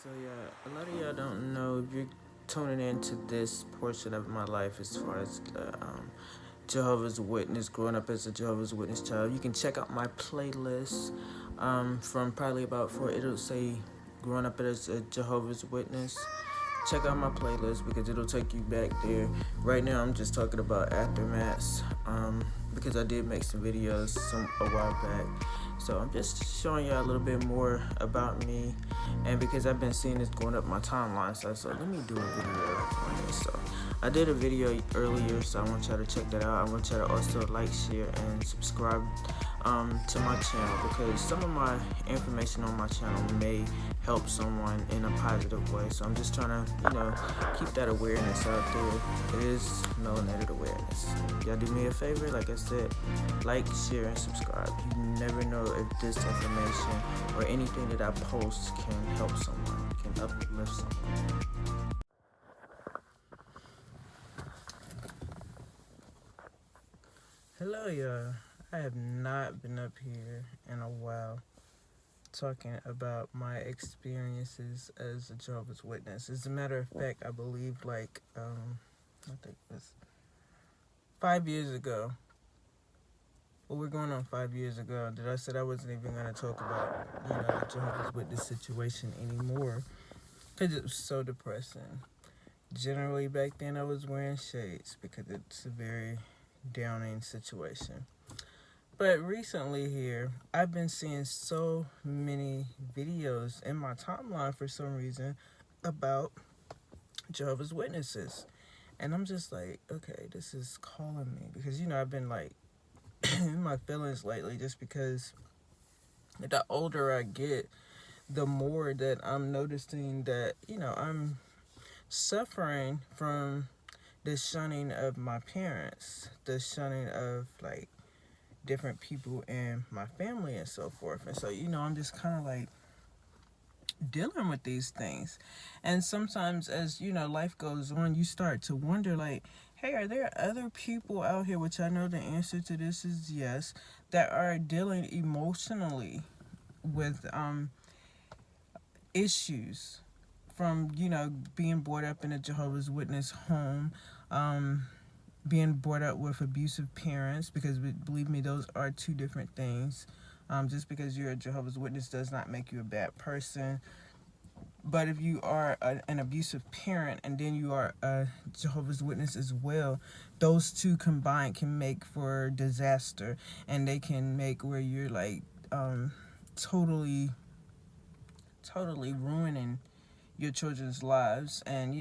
So yeah, a lot of y'all don't know if you're tuning into this portion of my life as far as Jehovah's Witness, growing up as a Jehovah's Witness child. You can check out my playlist from probably about four. It'll say growing up as a Jehovah's Witness. Check out my playlist because it'll take you back there. Right now, I'm just talking about aftermaths because I did make some videos a while back. So I'm just showing y'all a little bit more about me, and because I've been seeing this going up my timeline, so I said, let me do a video on this. So I did a video earlier, so I want y'all to check that out. I want y'all to also like, share, and subscribe to my channel, because some of my information on my channel may help someone in a positive way. So I'm just trying to, keep that awareness out there. It is melanated awareness. Y'all do me a favor, like I said, like, share, and subscribe. You never know if this information or anything that I post can help someone, can uplift someone. Hello, y'all. I have not been up here in a while talking about my experiences as a Jehovah's Witness. As a matter of fact, I believe I think it was 5 years ago. Well, we're going on 5 years ago that I said I wasn't even going to talk about, the Jehovah's Witness situation anymore because it was so depressing. Generally, back then I was wearing shades because it's a very downing situation. But recently here, I've been seeing so many videos in my timeline for some reason about Jehovah's Witnesses. And I'm just like, okay, this is calling me. Because, I've been like in my feelings lately just because the older I get, the more that I'm noticing that, I'm suffering from the shunning of my parents, the shunning of different people in my family and so forth. And so, I'm just kind of like dealing with these things. And sometimes as, life goes on, you start to wonder hey, are there other people out here, which I know the answer to this is yes, that are dealing emotionally with issues from, being brought up in a Jehovah's Witness home, being brought up with abusive parents, because believe me, those are two different things. Just because you're a Jehovah's Witness does not make you a bad person. But if you are an abusive parent and then you are a Jehovah's Witness as well, those two combined can make for disaster, and they can make where you're totally ruining your children's lives, and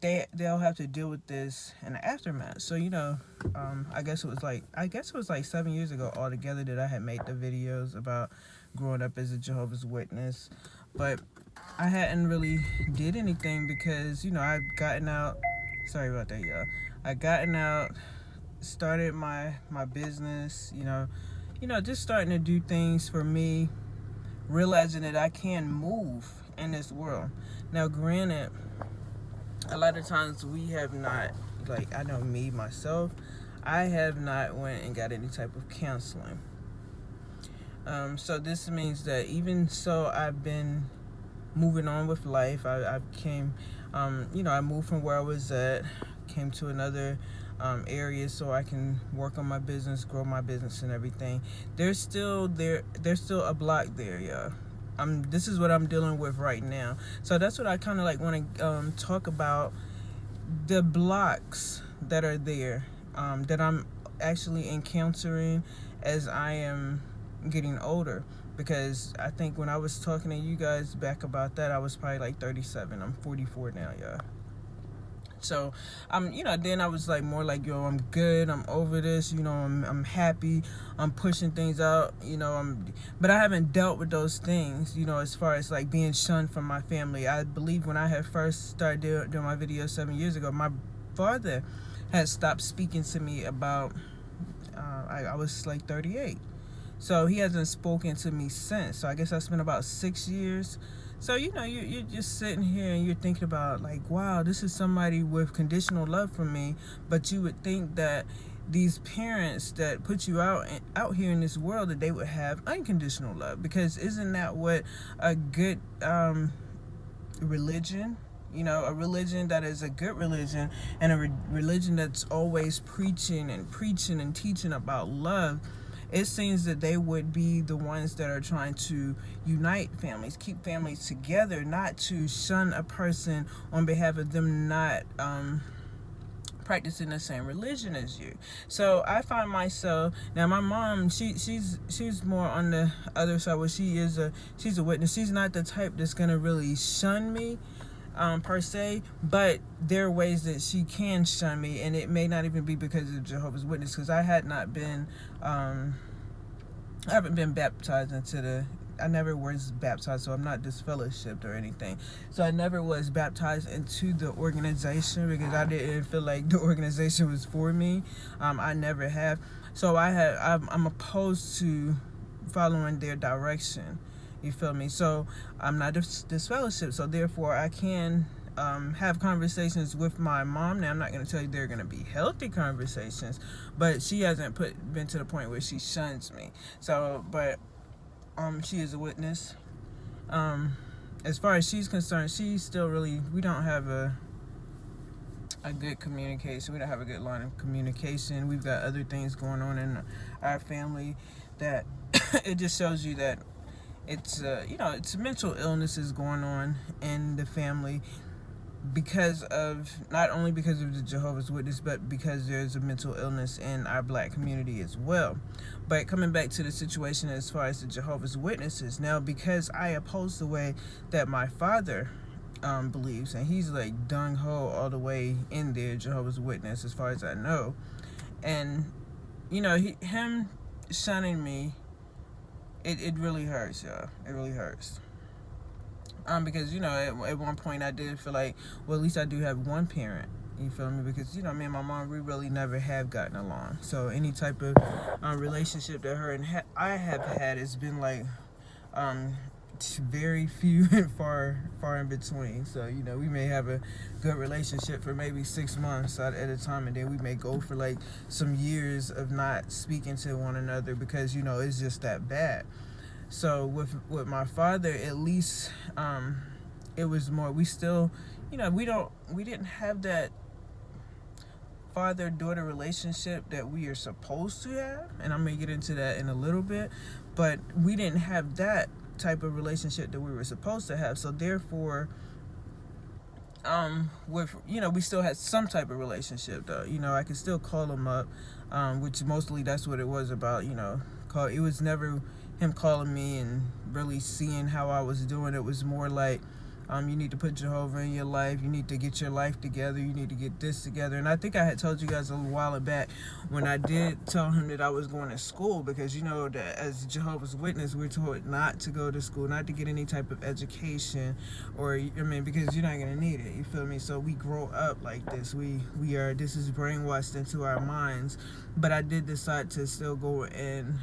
they'll have to deal with this in the aftermath. So I guess it was like 7 years ago altogether that I had made the videos about growing up as a Jehovah's Witness, but I hadn't really did anything because I've gotten out. Sorry about that, y'all. I gotten out, started my business, just starting to do things for me, realizing that I can move in this world. Now, granted, a lot of times we have not, I know me, myself, I have not went and got any type of counseling. So this means that even so, I've been moving on with life. I came, I moved from where I was at, came to another area so I can work on my business, grow my business and everything. There's still a block there, yeah. This is what I'm dealing with right now. So that's what I kind of want to talk about, the blocks that are there, that I'm actually encountering as I am getting older. Because I think when I was talking to you guys back about that, I was probably 37. I'm 44 now, y'all. So, then I was more yo, I'm good, I'm over this, I'm happy, I'm pushing things out, but I haven't dealt with those things, as far as being shunned from my family. I believe when I had first started doing my videos 7 years ago, my father had stopped speaking to me about, I was 38. So he hasn't spoken to me since. So I guess I spent about 6 years. So, you're just sitting here and you're thinking about wow, this is somebody with conditional love for me. But you would think that these parents that put you out here in this world, that they would have unconditional love. Because isn't that what a good religion, a religion that is a good religion, and a religion that's always preaching and teaching about love, it seems that they would be the ones that are trying to unite families, keep families together, not to shun a person on behalf of them not practicing the same religion as you. So I find myself, now my mom, she's more on the other side, where she's a witness. She's not the type that's gonna really shun me per se, but there are ways that she can shun me, and it may not even be because of Jehovah's Witness, because I haven't been baptized into I never was baptized, so I'm not disfellowshipped or anything. So I never was baptized into the organization because I didn't feel like the organization was for me. I never have. So I'm opposed to following their direction. You feel me? So I'm not disfellowshipped. So therefore, I can have conversations with my mom. Now, I'm not going to tell you they're going to be healthy conversations, but she hasn't been to the point where she shuns me. So, but she is a witness. As far as she's concerned, she's still really, we don't have a good communication. We don't have a good line of communication. We've got other things going on in our family that it just shows you that it's it's mental illnesses going on in the family, because of, not only because of the Jehovah's Witness, but because there's a mental illness in our black community as well. But coming back to the situation as far as the Jehovah's Witnesses, now, because I oppose the way that my father believes, and he's like dung-ho all the way in there, Jehovah's Witness, as far as I know, and him shunning me, it really hurts, y'all. It really hurts. Because, at one point I did feel like, well, at least I do have one parent, you feel me? Because, me and my mom, we really never have gotten along. So any type of relationship that her and I have had has been like very few and far in between. So, we may have a good relationship for maybe 6 months at a time, and then we may go for like some years of not speaking to one another because, it's just that bad. So with my father, at least it was more, we still, we didn't have that father-daughter relationship that we are supposed to have, and I'm going to get into that in a little bit, but we didn't have that type of relationship that we were supposed to have. So therefore, we still had some type of relationship though. I could still call him up, which mostly that's what it was about, it was never him calling me and really seeing how I was doing. It was more like, you need to put Jehovah in your life. You need to get your life together. You need to get this together. And I think I had told you guys a little while back when I did tell him that I was going to school, because that as Jehovah's Witness, we're told not to go to school, not to get any type of education, or because you're not gonna need it. You feel me? So we grow up like this. This is brainwashed into our minds. But I did decide to still go and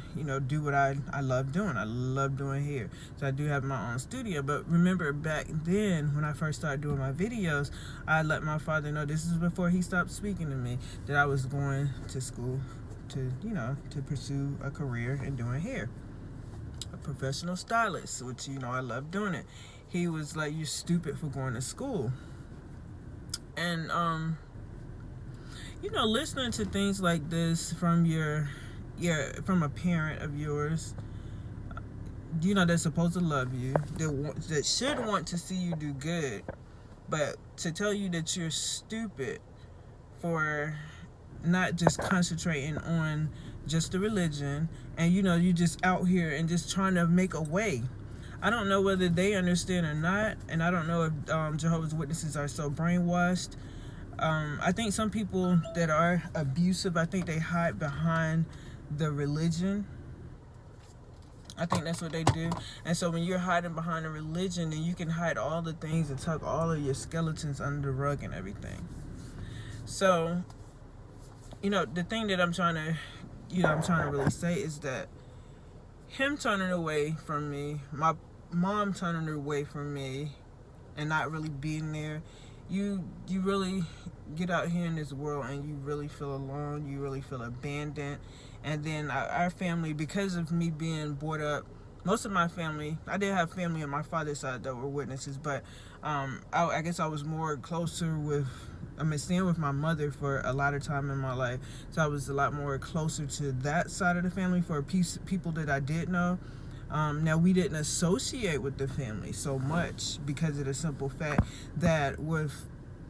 do what I love doing. I love doing hair. So I do have my own studio. But remember back then when I first started doing my videos, I let my father know, this is before he stopped speaking to me, that I was going to school to pursue a career in doing hair. A professional stylist, which I love doing it. He was like, you're stupid for going to school. And listening to things like this from from a parent of yours, that's supposed to love you, that should want to see you do good, but to tell you that you're stupid for not just concentrating on just the religion, and you just out here and just trying to make a way. I don't know whether they understand or not, and I don't know if Jehovah's Witnesses are so brainwashed. I think some people that are abusive, I think they hide behind the religion. I think that's what they do. And so when you're hiding behind a religion, then you can hide all the things and tuck all of your skeletons under the rug and everything. So, the thing that I'm trying to really say is that him turning away from me, my mom turning away from me, and not really being there, you really, get out here in this world and you really feel alone, you really feel abandoned. And then our family, because of me being brought up, most of my family, I did have family on my father's side that were witnesses, but I guess I was more closer with, staying with my mother for a lot of time in my life. So I was a lot more closer to that side of the family for people that I did know. Now, we didn't associate with the family so much because of the simple fact that with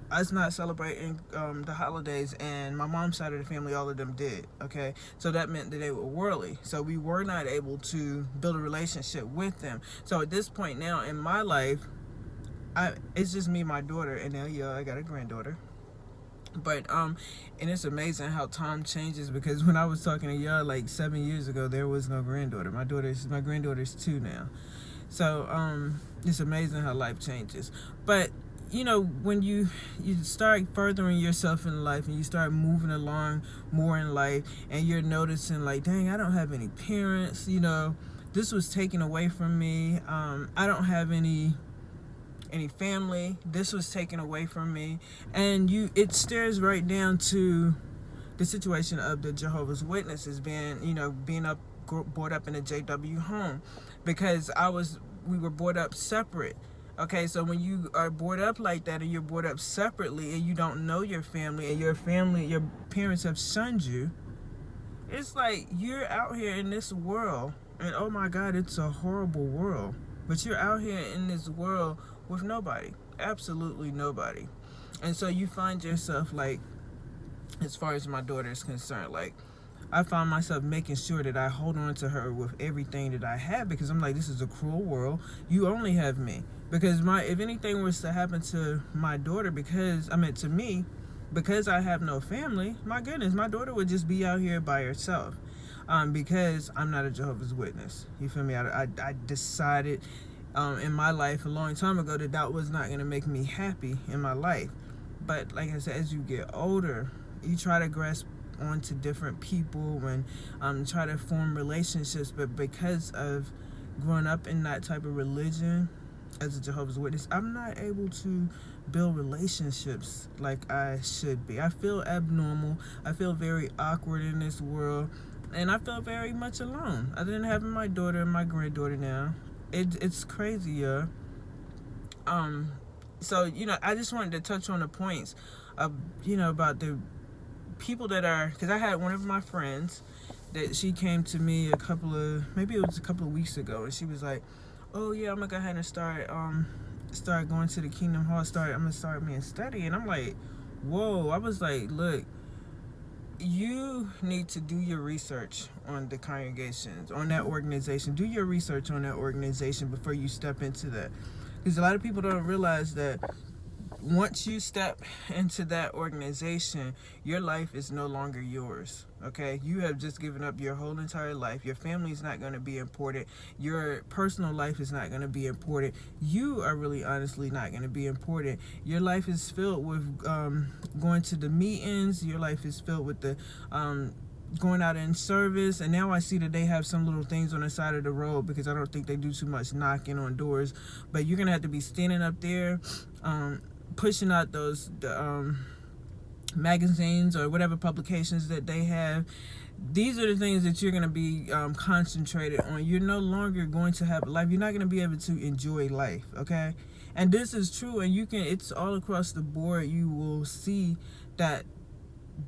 us not celebrating the holidays, and my mom's side of the family, all of them did, okay? So that meant that they were worldly. So we were not able to build a relationship with them. So at this point now in my life, it's just me, my daughter, and now, I got a granddaughter. But and it's amazing how time changes, because when I was talking to y'all like 7 years ago, there was no granddaughter. My granddaughter's 2 now. So it's amazing how life changes. But when you start furthering yourself in life and you start moving along more in life, and you're noticing like, dang, I don't have any parents, this was taken away from me. I don't have any family. This was taken away from me. And it stares right down to the situation of the Jehovah's Witnesses being brought up in a JW home, because we were brought up separate. Okay, so when you are brought up like that, and you're brought up separately, and you don't know your family, and your parents have shunned you, it's like you're out here in this world, and oh my God, it's a horrible world. But you're out here in this world with nobody, absolutely nobody. And so you find yourself like, as far as my daughter is concerned, like, I find myself making sure that I hold on to her with everything that I have, because I'm like, this is a cruel world. You only have me. Because if anything was to happen to my daughter, to me, because I have no family, my goodness, my daughter would just be out here by herself. Because I'm not a Jehovah's Witness. You feel me? I decided in my life a long time ago that was not going to make me happy in my life. But like I said, as you get older, you try to grasp onto different people and try to form relationships. But because of growing up in that type of religion as a Jehovah's Witness, I'm not able to build relationships like I should be. I feel abnormal. I feel very awkward in this world, and I feel very much alone. Other than having my daughter and my granddaughter now, it's crazy, yeah. So I just wanted to touch on the points of about the people that are, because I had one of my friends that she came to me a couple of weeks ago, and she was like, oh yeah, I'm gonna go ahead and start going to the Kingdom Hall, I'm gonna start me and study. And I'm like, whoa. I was like, look, you need to do your research on the congregations, on that organization. Do your research on that organization before you step into that, because a lot of people don't realize that once you step into that organization, your life is no longer yours, okay? You have just given up your whole entire life. Your family is not going to be important. Your personal life is not going to be important. You are really honestly not going to be important. Your life is filled with going to the meetings. Your life is filled with the going out in service. And now I see that they have some little things on the side of the road, because I don't think they do too much knocking on doors. But you're going to have to be standing up there pushing out the magazines or whatever publications that they have. These are the things that you're going to be concentrated on. You're no longer going to have a life. You're not going to be able to enjoy life, okay? And this is true, and it's all across the board. You will see that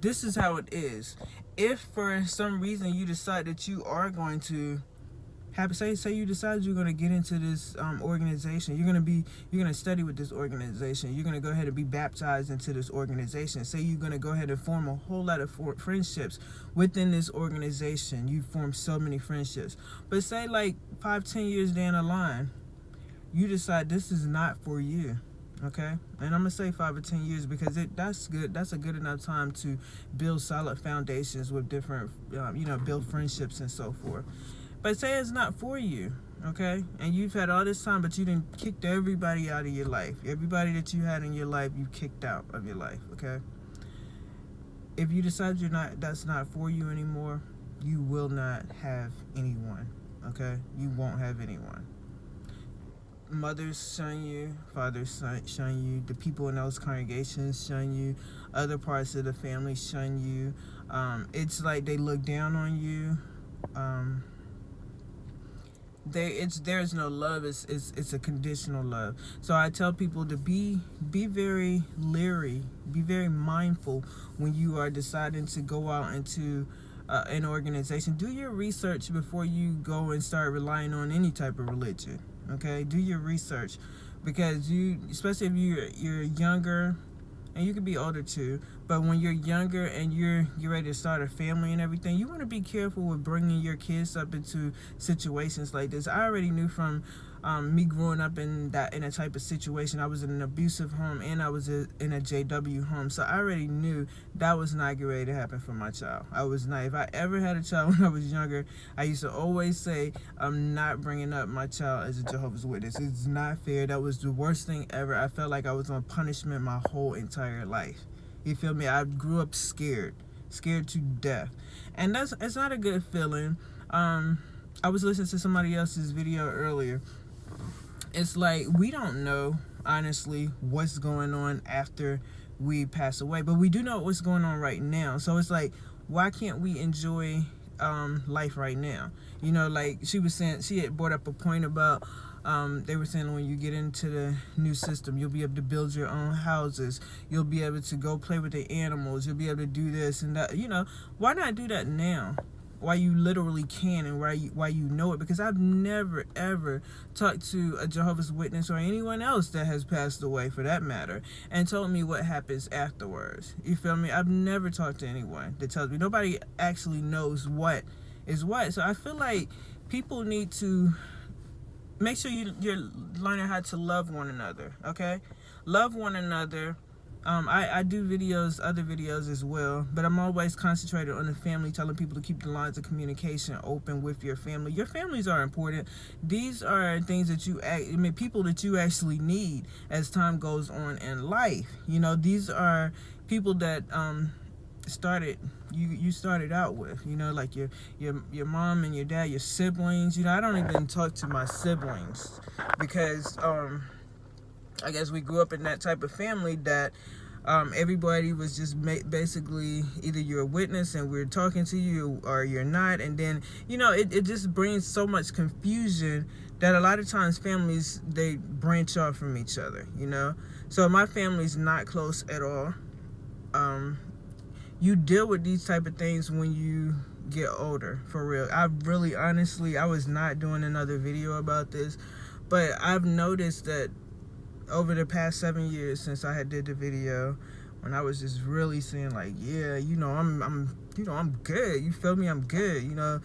this is how it is. If for some reason you decide that you are going to say you decide you're going to get into this organization, you're going to study with this organization, you're going to go ahead and be baptized into this organization, say you're going to go ahead and form a whole lot of friendships within this organization. You form so many friendships, but say like 5-10 years down the line, you decide this is not for you, okay? And I'm gonna say 5 or 10 years, because that's good. That's a good enough time to build solid foundations with different build friendships and so forth. But say it's not for you, okay? And you've had all this time, but you didn't kicked everybody out of your life. Everybody that you had in your life, you kicked out of your life, okay? If you decide that's not for you anymore, you will not have anyone, okay? You won't have anyone. mothers shun you, fathers shun you, the people in those congregations shun you, other parts of the family shun you. It's like they look down on you. There's no love. It's a conditional love. So I tell people to be very leery, be very mindful when you are deciding to go out into an organization. Do your research before you go and start relying on any type of religion. Okay, do your research, because especially if you're younger, and you can be older too, but when you're younger and you're ready to start a family and everything, you want to be careful with bringing your kids up into situations like this. I already knew from me growing up in a type of situation. I was in an abusive home and I was in a JW home, so I already knew that was not getting ready to happen for my child. I was not. If I ever had a child when I was younger, I used to always say, I'm not bringing up my child as a Jehovah's Witness. It's not fair. That was the worst thing ever. I felt like I was on punishment my whole entire life. You feel me? I grew up scared to death, and it's not a good feeling. I was listening to somebody else's video earlier. It's like we don't know, honestly, what's going on after we pass away, but we do know what's going on right now. So it's like, why can't we enjoy life right now? You know, like she was saying, she had brought up a point about they were saying when you get into the new system, you'll be able to build your own houses, you'll be able to go play with the animals, you'll be able to do this and that. You know, why not do that now? Why you literally can, and why you know it? Because I've never ever talked to a Jehovah's Witness or anyone else that has passed away, for that matter, and told me what happens afterwards. You feel me? I've never talked to anyone that tells me. Nobody actually knows what is what. So I feel like people need to make sure you're learning how to love one another. Okay, love one another. I do other videos as well, but I'm always concentrated on the family, telling people to keep the lines of communication open with your family. Your families are important. These are things that people that you actually need as time goes on in life. You know, these are people that you started out with, you know, like your mom and your dad, your siblings. You know, I don't even talk to my siblings because I guess we grew up in that type of family that everybody was just basically either you're a witness and we're talking to you or you're not. And then, you know, it just brings so much confusion that a lot of times families, they branch off from each other, you know. So my family's not close at all. You deal with these type of things when you get older, for real. I was not doing another video about this, but I've noticed that over the past 7 years since I had did the video, when I was just really saying like, yeah, you know, I'm good. You feel me? I'm good. You know,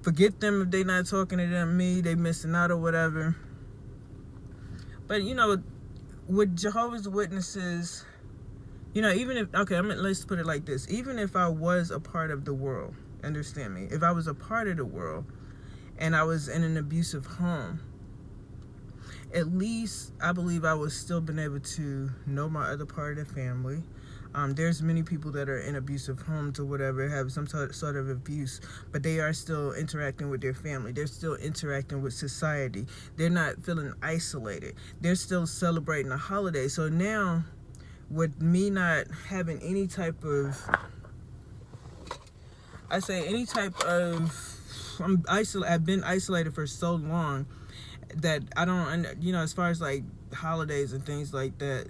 forget them if they not talking to them, me, they missing out or whatever. But you know, with Jehovah's Witnesses, you know, let's put it like this. Even if I was a part of the world, understand me, if I was a part of the world and I was in an abusive home, at least I believe I would still been able to know my other part of the family. There's many people that are in abusive homes or whatever, have some sort of abuse, but they are still interacting with their family. They're still interacting with society. They're not feeling isolated. They're still celebrating a holiday. So now, with me not having any type of, I've been isolated for so long that I don't, you know, as far as like holidays and things like that,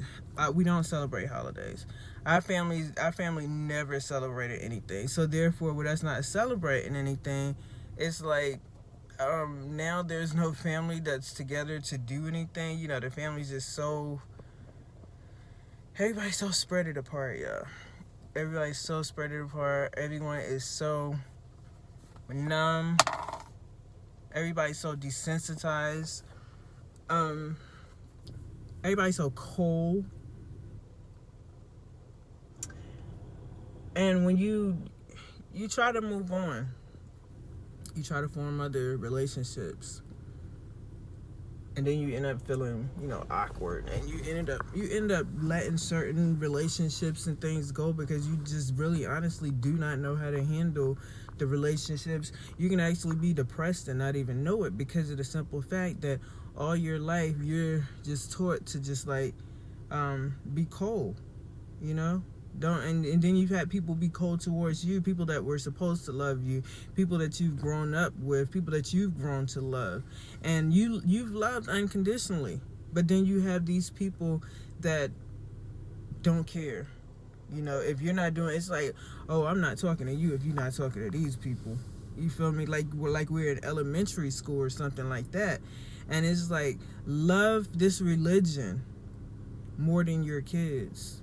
we don't celebrate holidays. Our family never celebrated anything. So therefore, with us not celebrating anything, it's like now there's no family that's together to do anything. You know, the family's just everybody's so spread it apart, y'all. Everybody's so spread it apart. Everyone is so numb. Everybody's so desensitized. Everybody's so cold. And when you try to move on, you try to form other relationships, and then you end up feeling, you know, awkward, and you end up letting certain relationships and things go because you just really honestly do not know how to handle the relationships. You can actually be depressed and not even know it because of the simple fact that all your life you're just taught to just like be cold, you know. Don't and then you've had people be cold towards you, people that were supposed to love you, people that you've grown up with, people that you've grown to love, and you've loved unconditionally. But then you have these people that don't care. You know, if you're not doing, it's like, oh, I'm not talking to you if you're not talking to these people. You feel me? Like we're in elementary school or something like that. And it's like, love this religion more than your kids.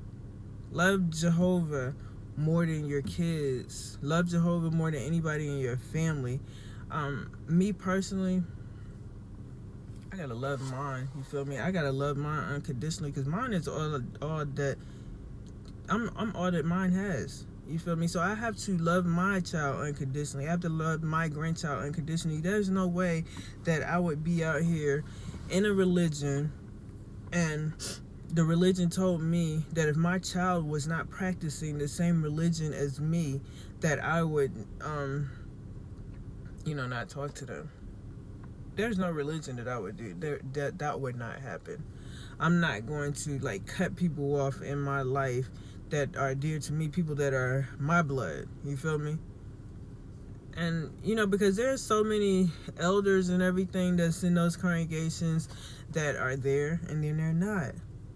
Love Jehovah more than your kids. Love Jehovah more than anybody in your family. Me personally, I gotta love mine. You feel me? I gotta love mine unconditionally, because mine is all that I'm all that mine has. You feel me? So I have to love my child unconditionally. I have to love my grandchild unconditionally. There's no way that I would be out here in a religion, and the religion told me that if my child was not practicing the same religion as me, that I would, not talk to them. There's no religion that I would do. That would not happen. I'm not going to like cut people off in my life that are dear to me, people that are my blood. You feel me? And because there's so many elders and everything that's in those congregations that are there, and then they're not.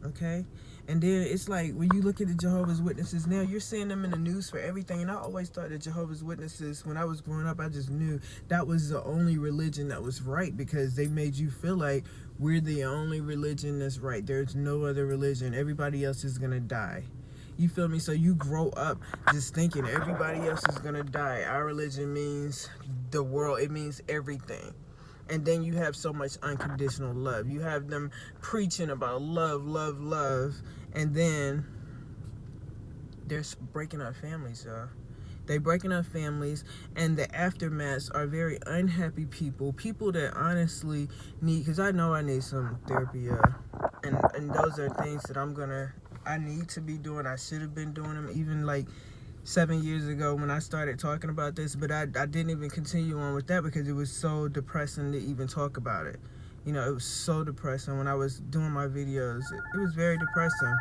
Okay? And then it's like, when you look at the Jehovah's Witnesses now, you're seeing them in the news for everything. And I always thought that Jehovah's Witnesses, when I was growing up, I just knew that was the only religion that was right, because they made you feel like we're the only religion that's right. There's no other religion. Everybody else is going to die. You feel me? So you grow up just thinking everybody else is going to die. Our religion means the world. It means everything. And then you have so much unconditional love. You have them preaching about love, love, love. And then they're breaking up families, y'all. They breaking up families, and the aftermaths are very unhappy people. People that honestly need, because I know I need some therapy, and those are things that I need to be doing. I should have been doing them even like 7 years ago when I started talking about this, but I didn't even continue on with that because it was so depressing to even talk about it. It was so depressing when I was doing my videos. It was very depressing.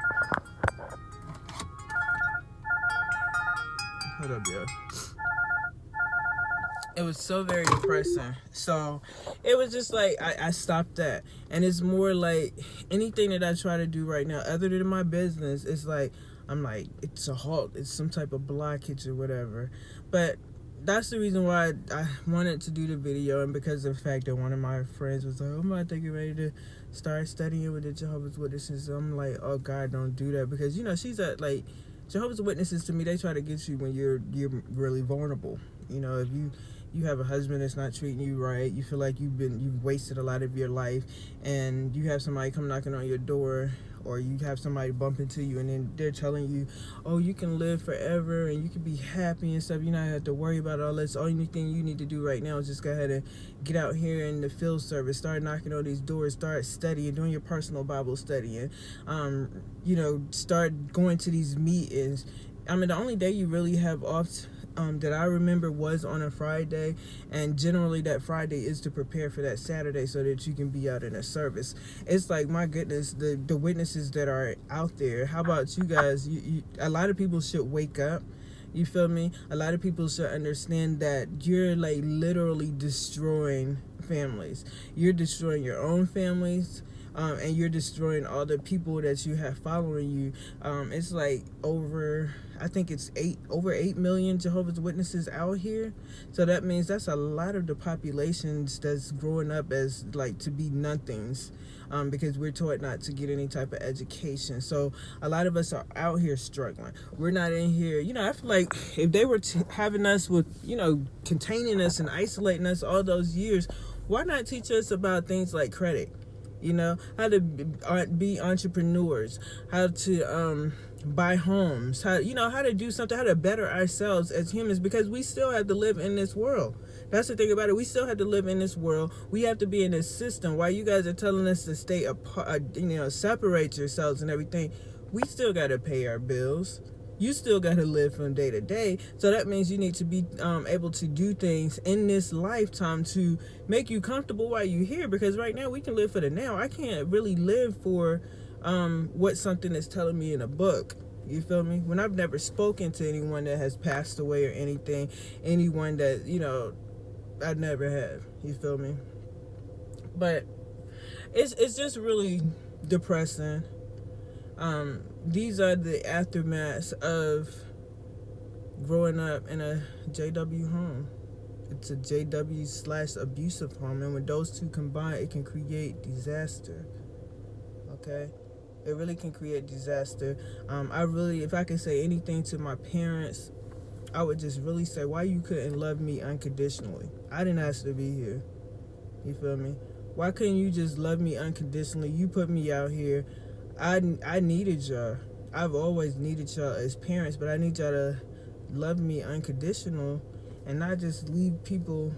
Hold up, yo. It was so very depressing. So it was just like I stopped that. And it's more like anything that I try to do right now, other than my business, it's like I'm like, it's a halt. It's some type of blockage or whatever. But that's the reason why I wanted to do the video, and because of the fact that one of my friends was like, oh, I'm about to get ready to start studying with the Jehovah's Witnesses. I'm like, oh God, don't do that, because she's like, Jehovah's Witnesses to me, they try to get you when you're really vulnerable. If you have a husband that's not treating you right, you feel like you've wasted a lot of your life, and you have somebody come knocking on your door, or you have somebody bump into you, and then they're telling you, oh, you can live forever and you can be happy and stuff. You don't have to worry about all this. Only thing you need to do right now is just go ahead and get out here in the field service, start knocking on these doors, start studying, doing your personal Bible studying, start going to these meetings. I mean, the only day you really have off that I remember was on a Friday, and generally that Friday is to prepare for that Saturday so that you can be out in a service. It's like, my goodness, the witnesses that are out there. How about you guys? A lot of people should wake up. You feel me? A lot of people should understand that you're like literally destroying families. You're destroying your own families. And you're destroying all the people that you have following you. It's like I think it's over 8 million Jehovah's Witnesses out here. So that means that's a lot of the populations that's growing up as like to be nothings, because we're taught not to get any type of education. So a lot of us are out here struggling. We're not in here. I feel like if they were having us with, containing us and isolating us all those years, why not teach us about things like credit? How to be entrepreneurs, how to buy homes, how to do something, how to better ourselves as humans, because we still have to live in this world. That's the thing about it. We still have to live in this world. We have to be in this system. While you guys are telling us to stay apart, separate yourselves and everything, we still got to pay our bills. You still got to live from day to day. So that means you need to be able to do things in this lifetime to make you comfortable while you're here, because right now we can live for the now. I can't really live for what something is telling me in a book. You feel me? When I've never spoken to anyone that has passed away or anything, anyone that, you know, I never have. You feel me? But it's just really depressing. These are the aftermaths of growing up in a JW home. It's a JW/abusive home, and when those two combine, it can create disaster. Okay? It really can create disaster. If I could say anything to my parents, I would just really say, why you couldn't love me unconditionally? I didn't ask to be here. You feel me? Why couldn't you just love me unconditionally? You put me out here. I needed y'all. I've always needed y'all as parents, but I need y'all to love me unconditional and not just leave people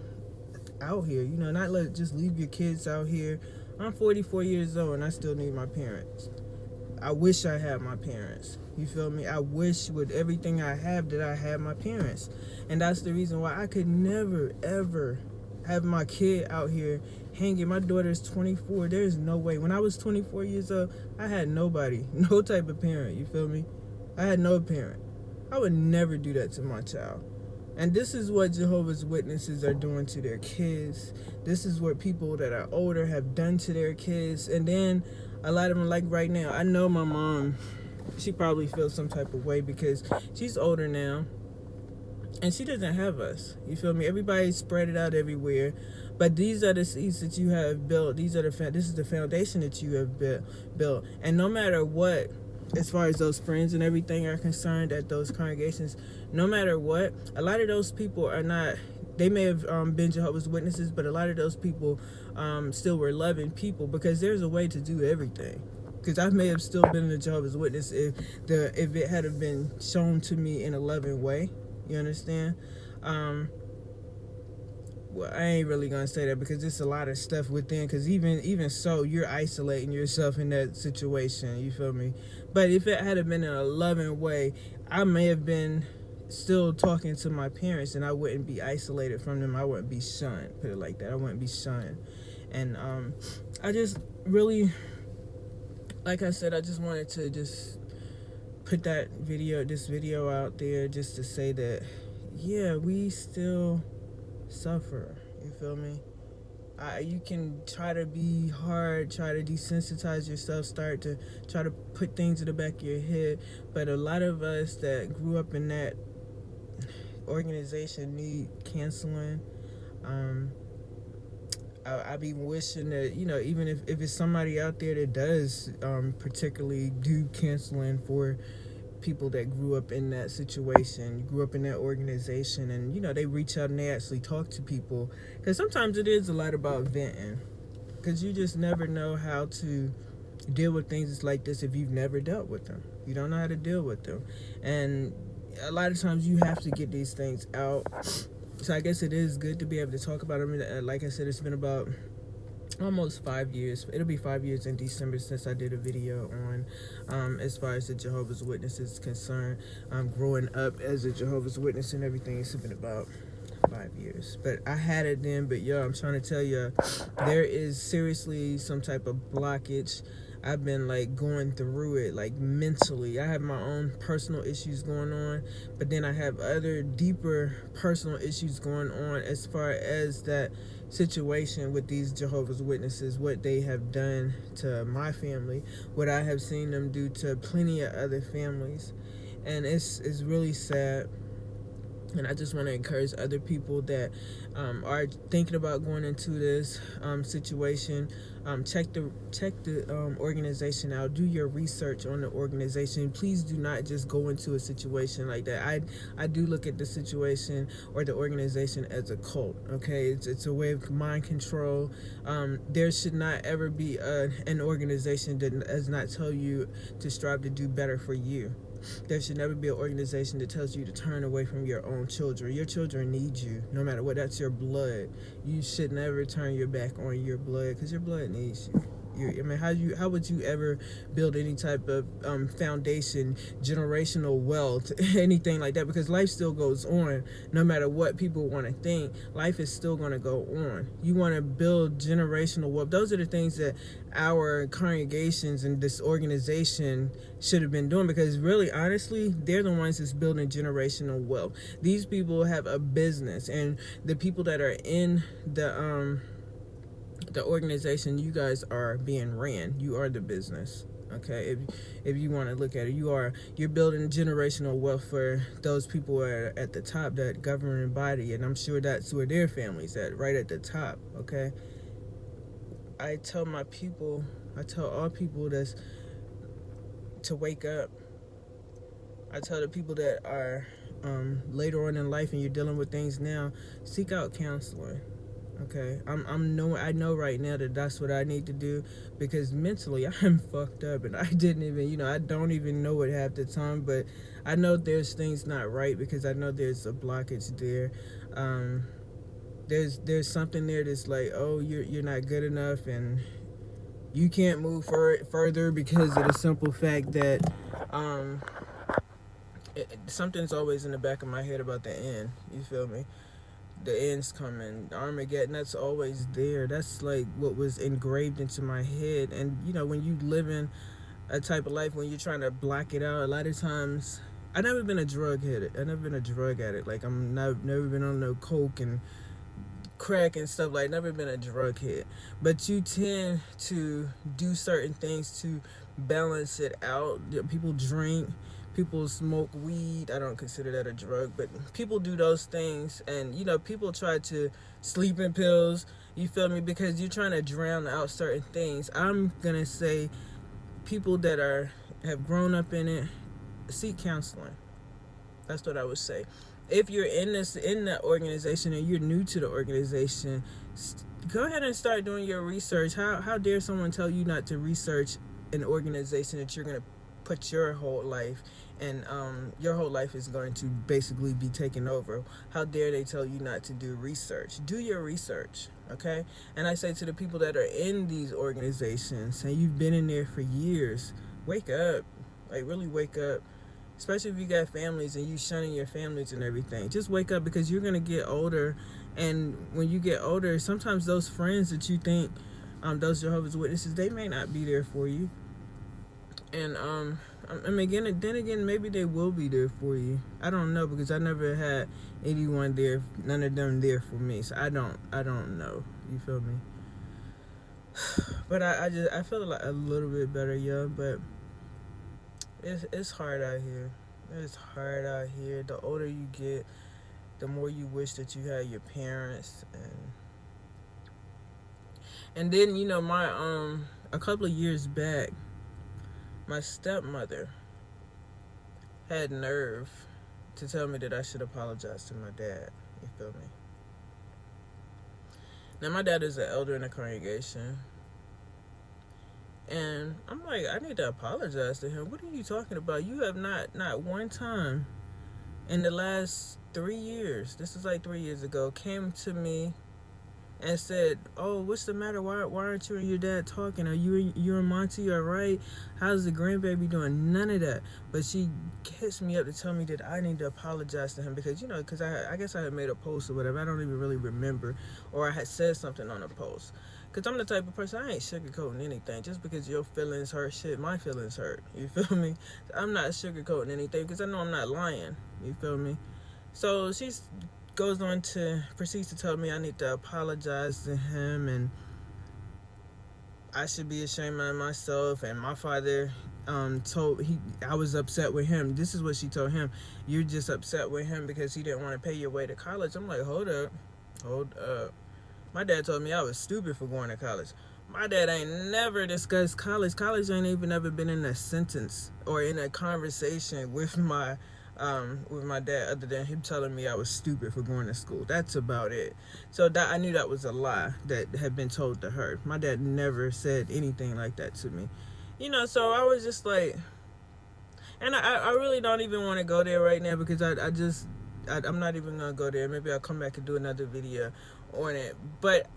out here. You know, just leave your kids out here. I'm 44 years old and I still need my parents. I wish I had my parents. You feel me? I wish with everything I have that I had my parents. And that's the reason why I could never, ever have my kid out here hanging. My daughter's 24. There's no way. When I was 24 years old, I had nobody. No type of parent. You feel me? I had no parent. I would never do that to my child. And this is what Jehovah's Witnesses are doing to their kids. This is what people that are older have done to their kids. And then a lot of them, like right now, I know my mom, she probably feels some type of way because she's older now. And she doesn't have us. You feel me? Everybody's spread it out everywhere. But these are the seeds that you have built. This is the foundation that you have built. And no matter what, as far as those friends and everything are concerned at those congregations, no matter what, a lot of those people are not, they may have been Jehovah's Witnesses, but a lot of those people still were loving people, because there's a way to do everything. Because I may have still been a Jehovah's Witness if it had have been shown to me in a loving way. You understand? Well, I ain't really gonna say that because there's a lot of stuff within. Because even so, you're isolating yourself in that situation. You feel me? But if it had been in a loving way, I may have been still talking to my parents, and I wouldn't be isolated from them. I wouldn't be shunned. Put it like that. I wouldn't be shunned. And I just really, like I said, I just wanted to just put this video out there just to say that, yeah, we still suffer. You feel me? You can try to be hard, try to desensitize yourself, start to try to put things in the back of your head, but a lot of us that grew up in that organization need canceling. I be wishing that, you know, even if it's somebody out there that does particularly do canceling for people that grew up in that situation, grew up in that organization, and, you know, they reach out and they actually talk to people. Because sometimes it is a lot about venting. Because you just never know how to deal with things like this if you've never dealt with them. You don't know how to deal with them. And a lot of times you have to get these things out. So I guess it is good to be able to talk about them. Like I said, it's been about almost 5 years. It'll be 5 years in December since I did a video on as far as the Jehovah's Witness is concerned. Growing up as a Jehovah's Witness and everything, it's been about 5 years. But I had it then, but yo, I'm trying to tell you, there is seriously some type of blockage. I've been like going through it like mentally. I have my own personal issues going on, but then I have other deeper personal issues going on as far as that situation with these Jehovah's Witnesses, what they have done to my family, what I have seen them do to plenty of other families. And it's really sad. And I just want to encourage other people that are thinking about going into this situation. Check the organization out. Do your research on the organization. Please do not just go into a situation like that. I do look at the situation or the organization as a cult. Okay, it's a way of mind control. There should not ever be an organization that does not tell you to strive to do better for you. There should never be an organization that tells you to turn away from your own children. Your children need you, no matter what. That's your blood. You should never turn your back on your blood, because your blood needs you. How would you ever build any type of foundation, generational wealth, anything like that? Because life still goes on, no matter what people want to think. Life is still going to go on. You want to build generational wealth. Those are the things that our congregations and this organization should have been doing, because really, honestly, they're the ones that's building generational wealth. These people have a business, and the people that are in the organization, you guys are being ran. You are the business. Okay, if you want to look at it, you're building generational wealth for those people who are at the top, that governing body, and I'm sure that's where their families at, right at the top. Okay, I tell all people that's to wake up. I tell the people that are later on in life and you're dealing with things now, seek out counseling. Okay, I know right now that that's what I need to do, because mentally I'm fucked up, and I didn't even, I don't even know it half the time, but I know there's things not right, because I know there's a blockage there. There's something there that's like, oh, you're not good enough, and you can't move further because of the simple fact that something's always in the back of my head about the end. You feel me? The end's coming, Armageddon, that's always there. That's like what was engraved into my head. And when you live in a type of life when you're trying to block it out, a lot of times, I've never been a drug addict. Like, never been on no coke and crack and stuff, like, never been a drug head. But you tend to do certain things to balance it out. People drink, people smoke weed. I don't consider that a drug, but people do those things, and people try to sleep in pills. You feel me? Because you're trying to drown out certain things. I'm gonna say people that have grown up in it, seek counseling. That's what I would say. If you're in that organization and you're new to the organization, go ahead and start doing your research. How dare someone tell you not to research an organization that you're gonna put your whole life, and your whole life is going to basically be taken over? How dare they tell you not to do research? Do your research, okay? And I say to the people that are in these organizations and you've been in there for years, wake up. Like, really wake up. Especially if you got families and you shunning your families and everything. Just wake up, because you're going to get older, and when you get older, sometimes those friends that you think, those Jehovah's Witnesses, they may not be there for you. And then again, maybe they will be there for you. I don't know, because I never had anyone there, none of them there for me. So I don't know. You feel me? But I feel like a little bit better, yeah. But it's hard out here. It's hard out here. The older you get, the more you wish that you had your parents, and then my a couple of years back, my stepmother had nerve to tell me that I should apologize to my dad. You feel me? Now, my dad is an elder in the congregation. And I'm like, I need to apologize to him. What are you talking about? You have not one time in the last 3 years, this is like 3 years ago, came to me and said, oh, what's the matter? Why aren't you and your dad talking? Are you and Monty all right? How's the grandbaby doing? None of that. But she kissed me up to tell me that I need to apologize to him, because I guess I had made a post or whatever. I don't even really remember. Or I had said something on a post. Because I'm the type of person, I ain't sugarcoating anything. Just because your feelings hurt, shit, my feelings hurt. You feel me? I'm not sugarcoating anything, because I know I'm not lying. You feel me? So she goes on to proceeds to tell me I need to apologize to him, and I should be ashamed of myself. And my father I was upset with him. This is what she told him: you're just upset with him because he didn't want to pay your way to college. I'm like, hold up. My dad told me I was stupid for going to college. My dad ain't never discussed college. College ain't even ever been in a sentence or in a conversation with my dad, other than him telling me I was stupid for going to school. That's about it. So that I knew that was a lie that had been told to her. My dad never said anything like that to me. So I was just like, and I really don't even want to go there right now, because I'm not even going to go there. Maybe I'll come back and do another video on it. But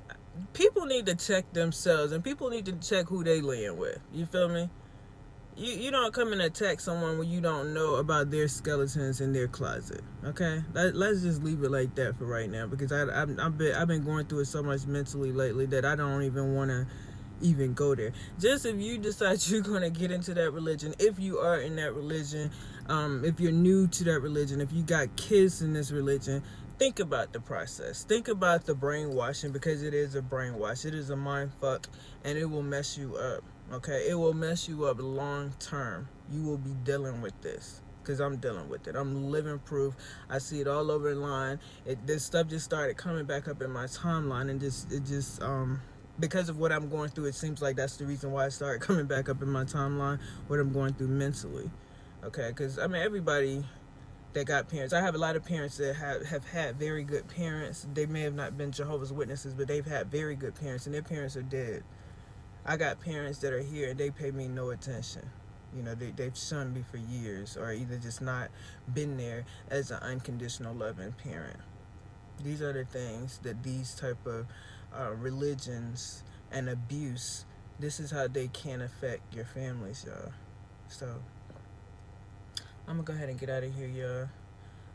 people need to check themselves, and people need to check who they laying with. You feel me? You don't come and attack someone when you don't know about their skeletons in their closet. Okay, let's just leave it like that for right now, because I've been going through it so much mentally lately that I don't even want to even go there. Just if you decide you're going to get into that religion, if you are in that religion, if you're new to that religion, if you got kids in this religion, think about the process. Think about the brainwashing, because it is a brainwash. It is a mind fuck, and it will mess you up. Okay, it will mess you up long term. You will be dealing with this, because I'm dealing with it. I'm living proof. I see it all over the line. This stuff just started coming back up in my timeline, and it just because of what I'm going through, it seems like that's the reason why it started coming back up in my timeline, what I'm going through mentally. Okay, because I mean, everybody that got parents, I have a lot of parents that have had very good parents. They may have not been Jehovah's Witnesses, but they've had very good parents, and their parents are dead. I got parents that are here and they pay me no attention. You know, they've shunned me for years, or either just not been there as an unconditional loving parent. These are the things that these type of religions and abuse, this is how they can affect your families, y'all. So I'm gonna go ahead and get out of here,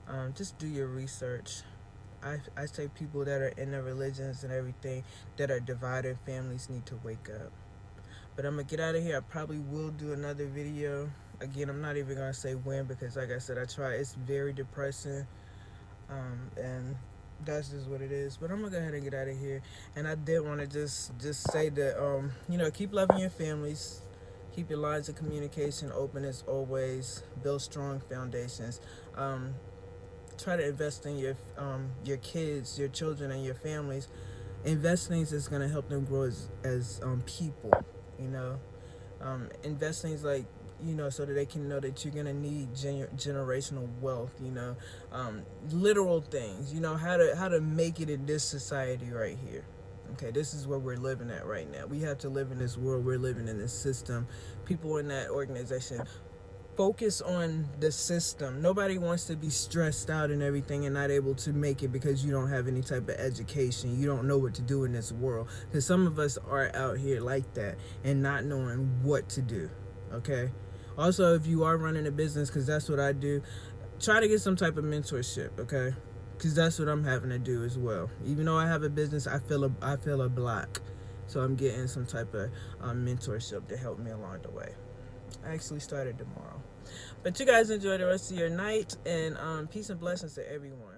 y'all. Just do your research. I say people that are in the religions and everything that are divided families need to wake up. But I'm going to get out of here. I probably will do another video. Again, I'm not even going to say when, because like I said, it's very depressing. And that's just what it is. But I'm going to go ahead and get out of here. And I did want to just say that, you know, keep loving your families. Keep your lines of communication open as always. Build strong foundations. Try to invest in your kids, your children, and your families. Invest things that's going to help them grow as people, you know. Invest things like, you know, so that they can know that you're going to need generational wealth, you know. Literal things, you know, how to make it in this society right here. Okay, this is where we're living at right now. We have to live in this world. We're living in this system. People in that organization, focus on the system. Nobody wants to be stressed out and everything and not able to make it because you don't have any type of education. You don't know what to do in this world. Because some of us are out here like that and not knowing what to do. Okay? Also, if you are running a business, because that's what I do, try to get some type of mentorship, okay? Because that's what I'm having to do as well. Even though I have a business, I feel a block. So I'm getting some type of mentorship to help me along the way. I actually started tomorrow. But you guys enjoy the rest of your night, and peace and blessings to everyone.